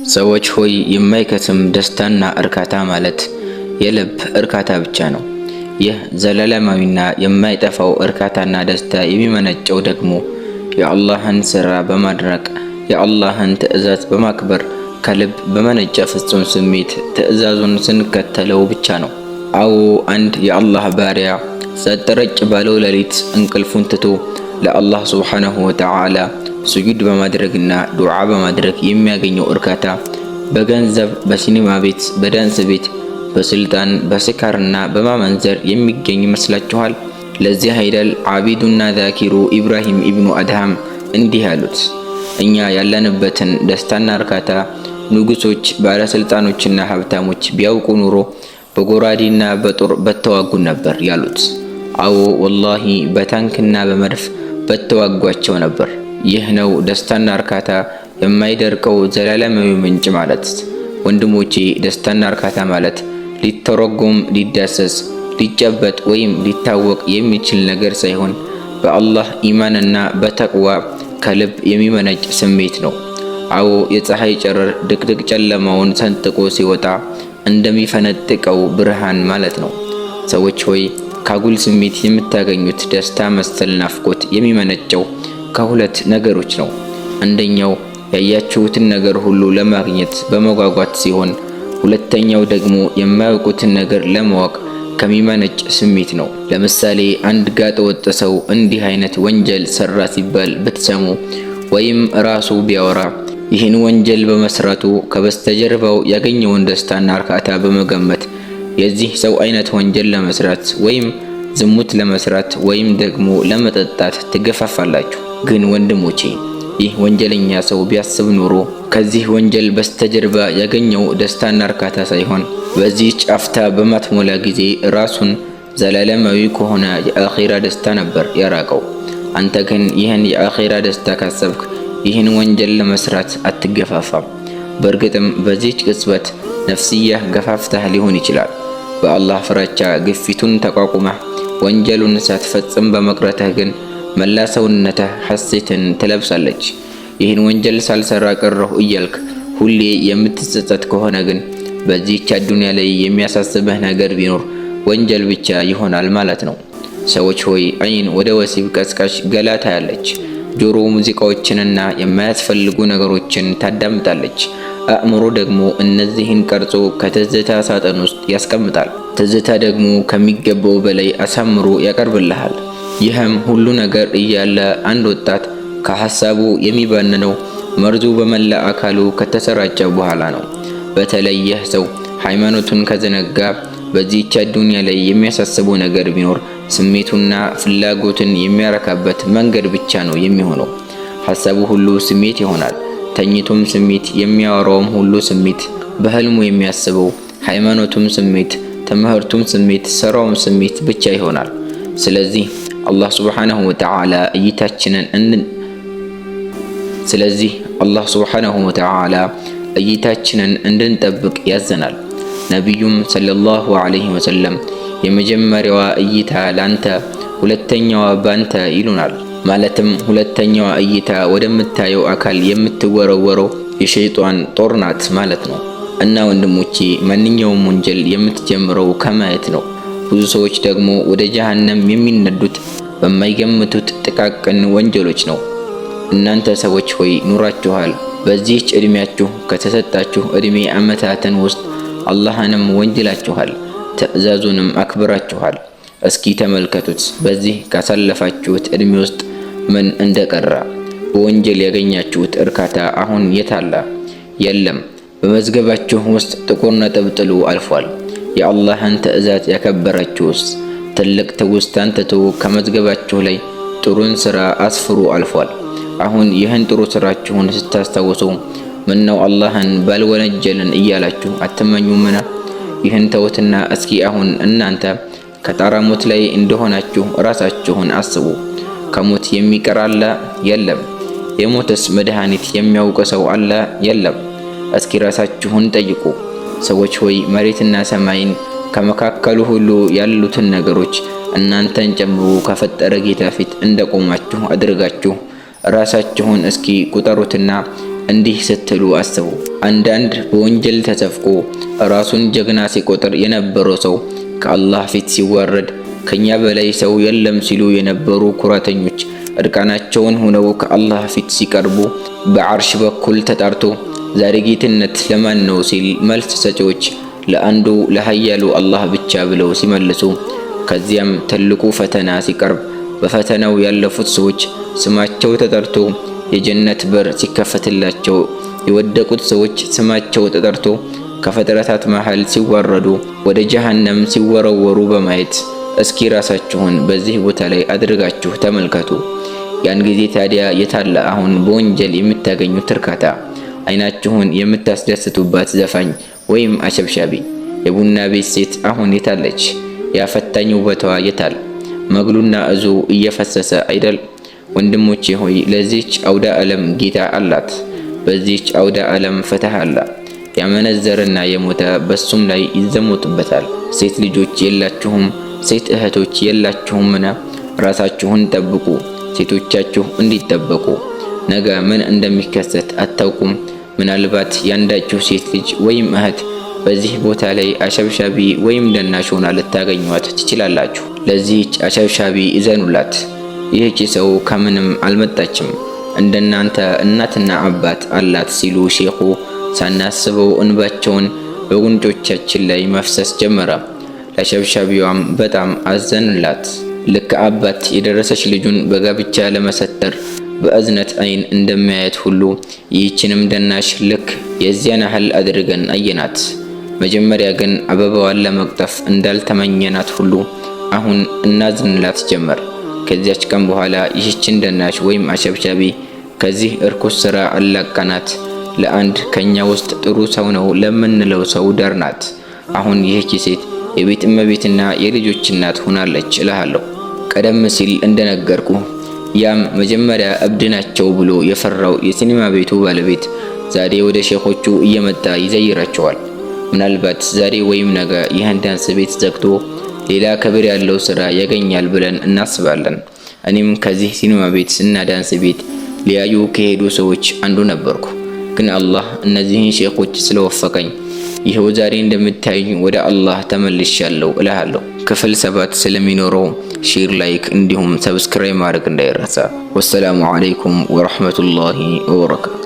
ሰዎች ሆይ የማይከስም ደስታና እርካታ ማለት የልብ እርካታ ብቻ ነው። ይህ ዘላለማዊና የማይጠፋው እርካታና ደስታ የሚመነጨው ደግሞ የአላህን ሥራ በማድነቅ የአላህን ትዕዛዝ በማክበር ከልብ በመነጨ ፍጹም ስሜት ትዕዛዙን ስንከተለው ብቻ ነው። አዎ አንድ የአላህ ባሪያ ጸጥ ረጭ ባለው ሌሊት እንቅልፉን ትቶ ለአላህ ሱብሓነሁ ወተዓላ ስጁድ በማድረግና ዱዓ በማድረግ የሚያገኘው እርካታ በገንዘብ፣ በሲኒማ ቤት፣ በዳንስ ቤት፣ በስልጣን፣ በስካርና በማመንዘር የሚገኝ ይመስላችኋል? ለዚህ አይደል ዓቢዱና ዛኪሩ ኢብራሂም ኢብኑ አድሃም እንዲህ ያሉት፣ እኛ ያለንበትን ደስታና እርካታ ንጉሶች፣ ባለስልጣኖችና ሀብታሞች ቢያውቁ ኑሮ በጎራዴና በጦር በተዋጉን ነበር ያሉት። አዎ ወላሂ በታንክና በመድፍ በተዋጓቸው ነበር። ይህ ነው ደስታና እርካታ የማይደርቀው ዘላለማዊ ምንጭ ማለት። ወንድሞቼ ደስታና እርካታ ማለት ሊተረጎም፣ ሊዳሰስ፣ ሊጨበጥ ወይም ሊታወቅ የሚችል ነገር ሳይሆን በአላህ ኢማንና በተቅዋ ከልብ የሚመነጭ ስሜት ነው። አዎ የፀሐይ ጨረር ድቅድቅ ጨለማውን ሰንጥቆ ሲወጣ እንደሚፈነጥቀው ብርሃን ማለት ነው። ሰዎች ሆይ ካጉል ስሜት የምታገኙት ደስታ መሰል ናፍቆት የሚመነጨው ከሁለት ነገሮች ነው። አንደኛው ያያችሁትን ነገር ሁሉ ለማግኘት በመጓጓት ሲሆን፣ ሁለተኛው ደግሞ የማያውቁትን ነገር ለማወቅ ከሚመነጭ ስሜት ነው። ለምሳሌ አንድ ጋጠ ወጥ ሰው እንዲህ አይነት ወንጀል ሰራ ሲባል ብትሰሙ ወይም ራሱ ቢያወራ ይህን ወንጀል በመስራቱ ከበስተጀርባው ያገኘውን ደስታና እርካታ በመገመት የዚህ ሰው አይነት ወንጀል ለመስራት ወይም ዝሙት ለመስራት ወይም ደግሞ ለመጠጣት ትገፋፋላችሁ። ግን ወንድሞቼ ይህ ወንጀለኛ ሰው ቢያስብ ኖሮ ከዚህ ወንጀል በስተጀርባ ያገኘው ደስታና እርካታ ሳይሆን በዚህች አፍታ በማትሞላ ጊዜ ራሱን ዘላለማዊ ከሆነ የአኺራ ደስታ ነበር ያራቀው። አንተ ግን ይህን የአኺራ ደስታ ካሰብክ ይህን ወንጀል ለመስራት አትገፋፋም። በእርግጥም በዚህች ቅጽበት ነፍስያህ ገፋፍታህ ሊሆን ይችላል። በአላህ ፍራቻ ግፊቱን ተቋቁመህ ወንጀሉን ሳትፈጽም በመቅረትህ ግን መላ ሰውነትህ ሐሴትን ትለብሳለች። ይህን ወንጀል ሳልሰራ ቀረሁ እያልክ ሁሌ የምትጸጸት ከሆነ ግን በዚህች አዱንያ ላይ የሚያሳስብህ ነገር ቢኖር ወንጀል ብቻ ይሆናል ማለት ነው። ሰዎች ሆይ ዓይን ወደ ወሲብ ቀስቃሽ ገላ ታያለች። ጆሮ ሙዚቃዎችንና የማያስፈልጉ ነገሮችን ታዳምጣለች። አእምሮ ደግሞ እነዚህን ቀርጾ ከትዝታ ሳጥን ውስጥ ያስቀምጣል። ትዝታ ደግሞ ከሚገባው በላይ አሳምሮ ያቀርብልሃል። ይህም ሁሉ ነገር እያለ አንድ ወጣት ከሐሳቡ የሚባንነው መርዙ በመላ አካሉ ከተሰራጨ በኋላ ነው። በተለይ ይህ ሰው ሃይማኖቱን ከዘነጋ በዚህች አዱንያ ላይ የሚያሳስበው ነገር ቢኖር ስሜቱና ፍላጎትን የሚያረካበት መንገድ ብቻ ነው የሚሆነው። ሐሳቡ ሁሉ ስሜት ይሆናል። ተኝቶም ስሜት፣ የሚያወራውም ሁሉ ስሜት፣ በህልሙ የሚያስበው ሃይማኖቱም ስሜት፣ ትምህርቱም ስሜት፣ ስራውም ስሜት ብቻ ይሆናል። ስለዚህ አላህ ሱብሓነሁ ወተዓላ እይታችንን እንድንጠብቅ ያዘናል። ነቢዩም ሰለላሁ ዐለይሂ ወሰለም የመጀመሪያዋ እይታ ላንተ፣ ሁለተኛዋ ባንተ ይሉናል። ማለትም ሁለተኛዋ እይታ ወደምታየው አካል የምትወረወረው የሸይጣን ጦር ናት ማለት ነው። እና ወንድሞቼ ማንኛውም ወንጀል የምትጀምረው ከማየት ነው። ብዙ ሰዎች ደግሞ ወደ ጀሃነም የሚነዱት በማይገምቱት ጥቃቅን ወንጀሎች ነው። እናንተ ሰዎች ሆይ ኑራችኋል። በዚህች ዕድሜያችሁ ከተሰጣችሁ ዕድሜ ዓመታትን ውስጥ አላህንም ወንጅላችኋል፣ ትዕዛዙንም አክብራችኋል። እስኪ ተመልከቱት፣ በዚህ ካሳለፋችሁት ዕድሜ ውስጥ ምን እንደቀራ። በወንጀል ያገኛችሁት እርካታ አሁን የታለ? የለም። በመዝገባችሁ ውስጥ ጥቁር ነጥብ ጥሉ አልፏል። የአላህን ትዕዛዝ ያከበራችሁስ ትልቅ ትውስታን ትቶ ከመዝገባችሁ ላይ ጥሩን ሥራ አስፍሩ አልፏል። አሁን ይህን ጥሩ ሥራችሁን ስታስታውሱ ምነው አላህን ባልወነጀልን እያላችሁ አትመኙምን? ይህን ተውትና እስኪ አሁን እናንተ ከጣረ ሞት ላይ እንደሆናችሁ ራሳችሁን አስቡ። ከሞት የሚቀር አለ? የለም። የሞትስ መድኃኒት የሚያውቅ ሰው አለ? የለም። እስኪ ራሳችሁን ጠይቁ። ሰዎች ሆይ መሬትና ሰማይን ከመካከሉ ሁሉ ያሉትን ነገሮች እናንተን ጨምሮ ከፈጠረ ጌታ ፊት እንደቆማችሁ አድርጋችሁ ራሳችሁን እስኪ ቁጠሩትና እንዲህ ስትሉ አስቡ። አንዳንድ በወንጀል ተዘፍቆ ራሱን ጀግና ሲቆጥር የነበረው ሰው ከአላህ ፊት ሲዋረድ፣ ከኛ በላይ ሰው የለም ሲሉ የነበሩ ኩራተኞች እርቃናቸውን ሆነው ከአላህ ፊት ሲቀርቡ በዓርሽ በኩል ተጣርቶ ዛሬ ጌትነት ለማን ነው ሲል መልስ ሰጪዎች ለአንዱ ለኃያሉ አላህ ብቻ ብለው ሲመልሱ፣ ከዚያም ትልቁ ፈተና ሲቀርብ በፈተናው ያለፉት ሰዎች ስማቸው ተጠርቶ የጀነት በር ሲከፈትላቸው፣ የወደቁት ሰዎች ስማቸው ተጠርቶ ከፍጥረታት መሃል ሲዋረዱ ወደ ጀሃነም ሲወረወሩ በማየት እስኪ ራሳችሁን በዚህ ቦታ ላይ አድርጋችሁ ተመልከቱ። ያን ጊዜ ታዲያ የታለ አሁን በወንጀል የምታገኙት እርካታ? አይናችሁን የምታስደስቱባት ዘፋኝ ወይም አሸብሻቢ የቡና ቤት ሴት አሁን የታለች? ያፈታኝ ውበቷ የታል? መግሉና እዙ እየፈሰሰ አይደል? ወንድሞቼ ሆይ ለዚህች አውደ ዓለም ጌታ አላት። በዚህች አውደ ዓለም ፍትህ አለ። ያመነዘረና የሞተ በሱም ላይ ይዘሙትበታል። ሴት ልጆች የላችሁም? ሴት እህቶች የላችሁምን? ራሳችሁን ጠብቁ፣ ሴቶቻችሁ እንዲጠበቁ። ነገ ምን እንደሚከሰት አታውቁም። ምናልባት ያንዳችሁ ሴት ልጅ ወይም እህት በዚህ ቦታ ላይ አሸብሻቢ ወይም ደናሽ ሆና ልታገኟት ትችላላችሁ። ለዚህች አሸብሻቢ እዘኑላት። ይህች ሰው ከምንም አልመጣችም፣ እንደናንተ እናትና አባት አላት ሲሉ ሼኹ ሳናስበው እንባቸውን በጉንጮቻችን ላይ መፍሰስ ጀመረ። ለአሸብሻቢዋም በጣም አዘንላት። ልክ አባት የደረሰች ልጁን በጋብቻ ለመሰተር በእዝነት አይን እንደሚያየት ሁሉ ይህችንም ደናሽ ልክ የዚያን ያህል አድርገን አየናት። መጀመሪያ ግን አበባዋን ለመቅጠፍ እንዳልተመኘናት ሁሉ አሁን እናዝንላት ጀመር። ከዚያች ቀን በኋላ ይህችን ደናሽ ወይም አሸብሻቢ ከዚህ እርኩስ ስራ አላቀናት ለአንድ ከኛ ውስጥ ጥሩ ሰው ነው ለምንለው ሰው ዳርናት። አሁን ይህች ሴት የቤት እመቤትና የልጆች እናት ሆናለች እልሃለሁ። ቀደም ሲል እንደነገርኩ ያም መጀመሪያ እብድ ናቸው ብሎ የፈራው የሲኒማ ቤቱ ባለቤት ዛሬ ወደ ሼኾቹ እየመጣ ይዘይራቸዋል። ምናልባት ዛሬ ወይም ነገ ይህን ዳንስ ቤት ዘግቶ ሌላ ክብር ያለው ስራ ያገኛል ብለን እናስባለን። እኔም ከዚህ ሲኒማ ቤት እና ዳንስ ቤት ሊያዩ ከሄዱ ሰዎች አንዱ ነበርኩ። ግን አላህ እነዚህን ሼኾች ስለወፈቀኝ ይኸው ዛሬ እንደምታዩኝ ወደ አላህ ተመልሻለሁ እልሃለሁ። ክፍል 7 ስለሚኖረው ሼር፣ ላይክ እንዲሁም ሰብስክራይብ ማድረግ እንዳይረሳ። ወሰላሙ አለይኩም ወራህመቱላሂ ወበረካቱ።